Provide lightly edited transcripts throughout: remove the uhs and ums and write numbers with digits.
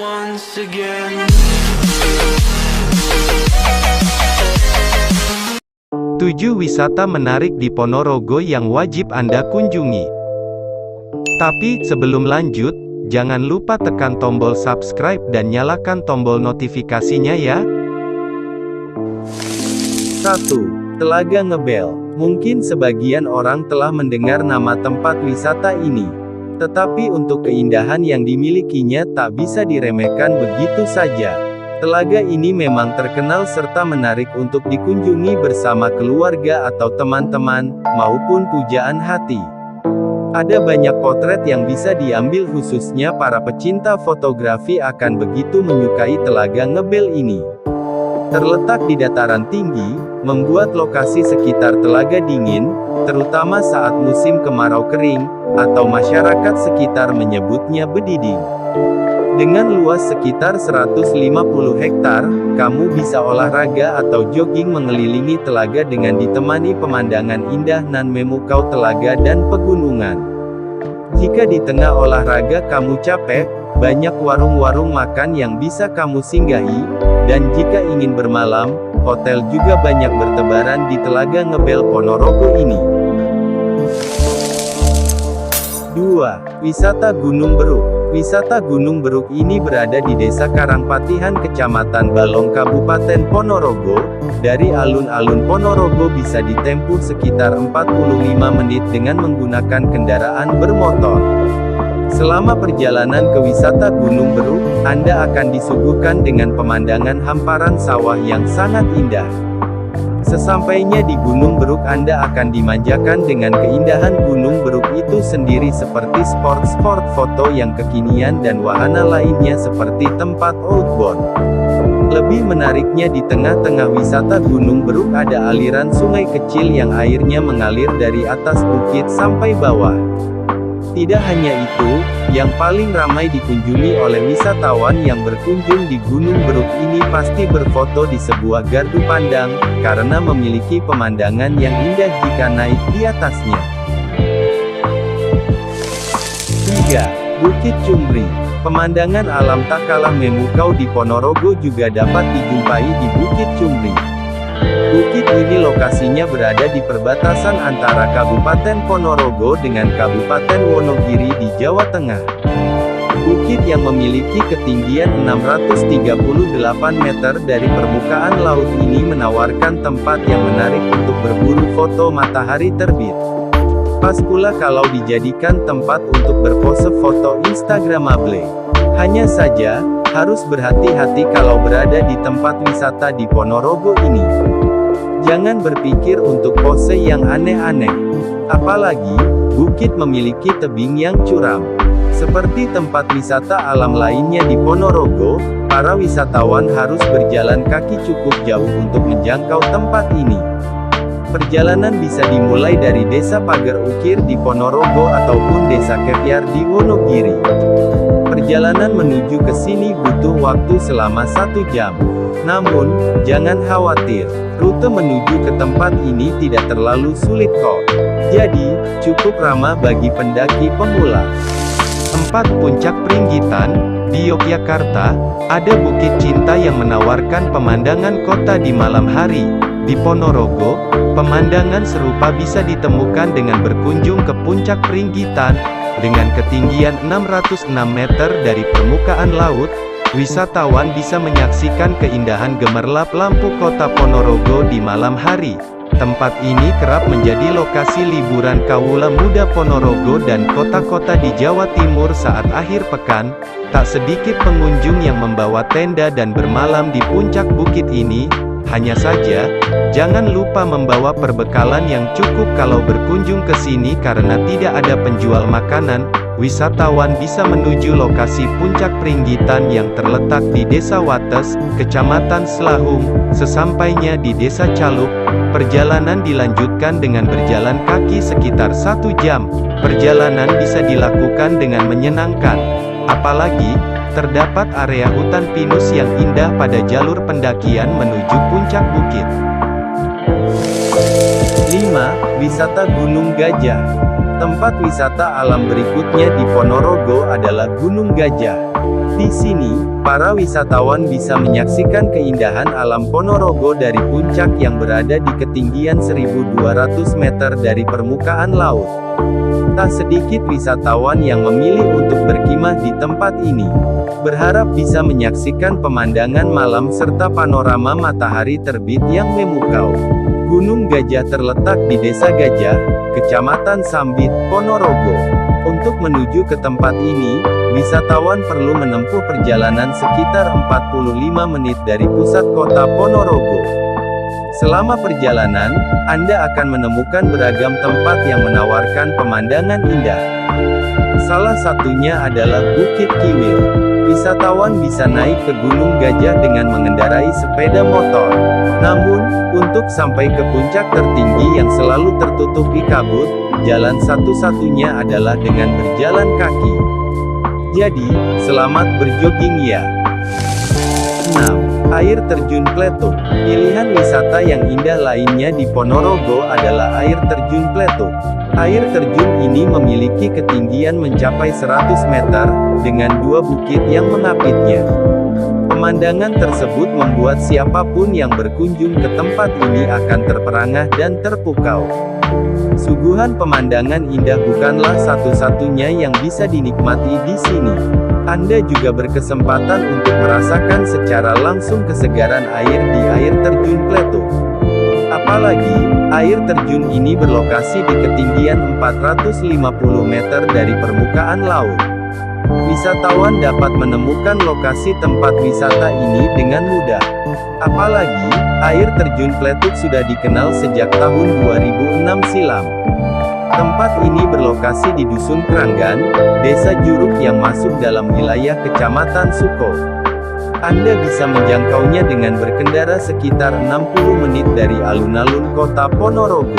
once again. 7 wisata menarik di Ponorogo yang wajib Anda kunjungi. Tapi, sebelum lanjut, jangan lupa tekan tombol subscribe dan nyalakan tombol notifikasinya ya. 1. Telaga Ngebel. Mungkin sebagian orang telah mendengar nama tempat wisata ini. Tetapi untuk keindahan yang dimilikinya tak bisa diremehkan begitu saja. Telaga ini memang terkenal serta menarik untuk dikunjungi bersama keluarga atau teman-teman, maupun pujaan hati. Ada banyak potret yang bisa diambil khususnya para pecinta fotografi akan begitu menyukai Telaga Ngebel ini. Terletak di dataran tinggi, membuat lokasi sekitar telaga dingin, terutama saat musim kemarau kering, atau masyarakat sekitar menyebutnya bediding. Dengan luas sekitar 150 hektar, kamu bisa olahraga atau jogging mengelilingi telaga dengan ditemani pemandangan indah nan memukau telaga dan pegunungan. Jika di tengah olahraga kamu capek, banyak warung-warung makan yang bisa kamu singgahi, dan jika ingin bermalam, hotel juga banyak bertebaran di Telaga Ngebel Ponorogo ini. 2. Wisata Gunung Beruk. Wisata Gunung Beruk ini berada di Desa Karangpatihan Kecamatan Balong Kabupaten Ponorogo. Dari alun-alun Ponorogo bisa ditempuh sekitar 45 menit dengan menggunakan kendaraan bermotor. Selama perjalanan ke wisata Gunung Beruk, Anda akan disuguhkan dengan pemandangan hamparan sawah yang sangat indah. Sesampainya di Gunung Beruk Anda akan dimanjakan dengan keindahan Gunung Beruk itu sendiri seperti sport foto yang kekinian dan wahana lainnya seperti tempat outbound. Lebih menariknya di tengah-tengah wisata Gunung Beruk ada aliran sungai kecil yang airnya mengalir dari atas bukit sampai bawah. Tidak hanya itu, yang paling ramai dikunjungi oleh wisatawan yang berkunjung di Gunung Beruk ini pasti berfoto di sebuah gardu pandang, karena memiliki pemandangan yang indah jika naik di atasnya. 3. Bukit Cumbri. Pemandangan alam tak kalah memukau di Ponorogo juga dapat dijumpai di Bukit Cumbri. Bukit ini lokasinya berada di perbatasan antara Kabupaten Ponorogo dengan Kabupaten Wonogiri di Jawa Tengah. Bukit yang memiliki ketinggian 638 meter dari permukaan laut ini menawarkan tempat yang menarik untuk berburu foto matahari terbit. Pas pula kalau dijadikan tempat untuk berpose foto Instagramable. Hanya saja, harus berhati-hati kalau berada di tempat wisata di Ponorogo ini. Jangan berpikir untuk pose yang aneh-aneh. Apalagi, bukit memiliki tebing yang curam. Seperti tempat wisata alam lainnya di Ponorogo, para wisatawan harus berjalan kaki cukup jauh untuk menjangkau tempat ini. Perjalanan bisa dimulai dari Desa Pager Ukir di Ponorogo ataupun Desa Kepiar di Wonogiri. Perjalanan menuju ke sini butuh waktu selama 1 jam. Namun, jangan khawatir, rute menuju ke tempat ini tidak terlalu sulit kok. Jadi, cukup ramah bagi pendaki pemula. 4. Puncak Pringgitan. Di Yogyakarta, ada Bukit Cinta yang menawarkan pemandangan kota di malam hari. Di Ponorogo, pemandangan serupa bisa ditemukan dengan berkunjung ke Puncak Pringgitan. Dengan ketinggian 606 meter dari permukaan laut, wisatawan bisa menyaksikan keindahan gemerlap lampu kota Ponorogo di malam hari. Tempat ini kerap menjadi lokasi liburan kawula muda Ponorogo dan kota-kota di Jawa Timur saat akhir pekan. Tak sedikit pengunjung yang membawa tenda dan bermalam di puncak bukit ini. Hanya saja, jangan lupa membawa perbekalan yang cukup kalau berkunjung ke sini karena tidak ada penjual makanan. Wisatawan bisa menuju lokasi Puncak Pringgitan yang terletak di Desa Wates, Kecamatan Selahung. Sesampainya di Desa Caluk, perjalanan dilanjutkan dengan berjalan kaki sekitar 1 jam. Perjalanan bisa dilakukan dengan menyenangkan. Apalagi, terdapat area hutan pinus yang indah pada jalur pendakian menuju puncak bukit. 5. Wisata Gunung Gajah. Tempat wisata alam berikutnya di Ponorogo adalah Gunung Gajah. Di sini, para wisatawan bisa menyaksikan keindahan alam Ponorogo dari puncak yang berada di ketinggian 1.200 meter dari permukaan laut. Tak sedikit wisatawan yang memilih untuk berkemah di tempat ini, berharap bisa menyaksikan pemandangan malam serta panorama matahari terbit yang memukau. Gunung Gajah terletak di Desa Gajah, Kecamatan Sambit, Ponorogo. Untuk menuju ke tempat ini, wisatawan perlu menempuh perjalanan sekitar 45 menit dari pusat kota Ponorogo. Selama perjalanan, Anda akan menemukan beragam tempat yang menawarkan pemandangan indah. Salah satunya adalah Bukit Kiwil. Wisatawan bisa naik ke Gunung Gajah dengan mengendarai sepeda motor. Namun, untuk sampai ke puncak tertinggi yang selalu tertutupi kabut, jalan satu-satunya adalah dengan berjalan kaki. Jadi, selamat berjogging ya. 6. Air Terjun Pletuk. Pilihan wisata yang indah lainnya di Ponorogo adalah air terjun Pletuk. Air terjun ini memiliki ketinggian mencapai 100 meter, dengan dua bukit yang mengapitnya. Pemandangan tersebut membuat siapapun yang berkunjung ke tempat ini akan terperangah dan terpukau. Suguhan pemandangan indah bukanlah satu-satunya yang bisa dinikmati di sini. Anda juga berkesempatan untuk merasakan secara langsung kesegaran air di air terjun Pletuk. Apalagi, air terjun ini berlokasi di ketinggian 450 meter dari permukaan laut. Wisatawan dapat menemukan lokasi tempat wisata ini dengan mudah. Apalagi, air terjun Pletuk sudah dikenal sejak tahun 2006 silam. Tempat ini berlokasi di Dusun Keranggan, Desa Juruk yang masuk dalam wilayah Kecamatan Suko. Anda bisa menjangkaunya dengan berkendara sekitar 60 menit dari alun-alun kota Ponorogo.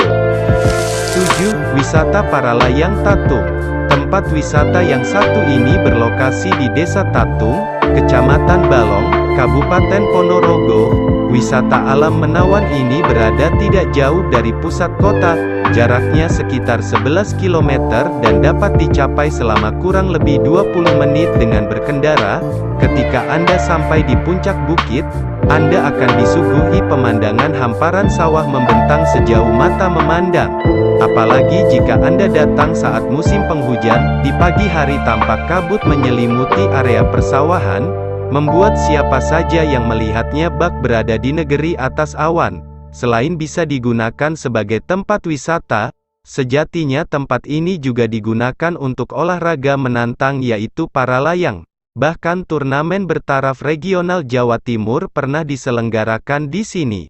7. Wisata para layang Tatung. Tempat wisata yang satu ini berlokasi di Desa Tatung, Kecamatan Balong, Kabupaten Ponorogo. Wisata alam menawan ini berada tidak jauh dari pusat kota, jaraknya sekitar 11 km dan dapat dicapai selama kurang lebih 20 menit dengan berkendara. Ketika Anda sampai di puncak bukit, Anda akan disuguhi pemandangan hamparan sawah membentang sejauh mata memandang. Apalagi jika Anda datang saat musim penghujan, di pagi hari tampak kabut menyelimuti area persawahan, membuat siapa saja yang melihatnya bak berada di negeri atas awan. Selain bisa digunakan sebagai tempat wisata, sejatinya tempat ini juga digunakan untuk olahraga menantang yaitu para layang. Bahkan turnamen bertaraf regional Jawa Timur pernah diselenggarakan di sini.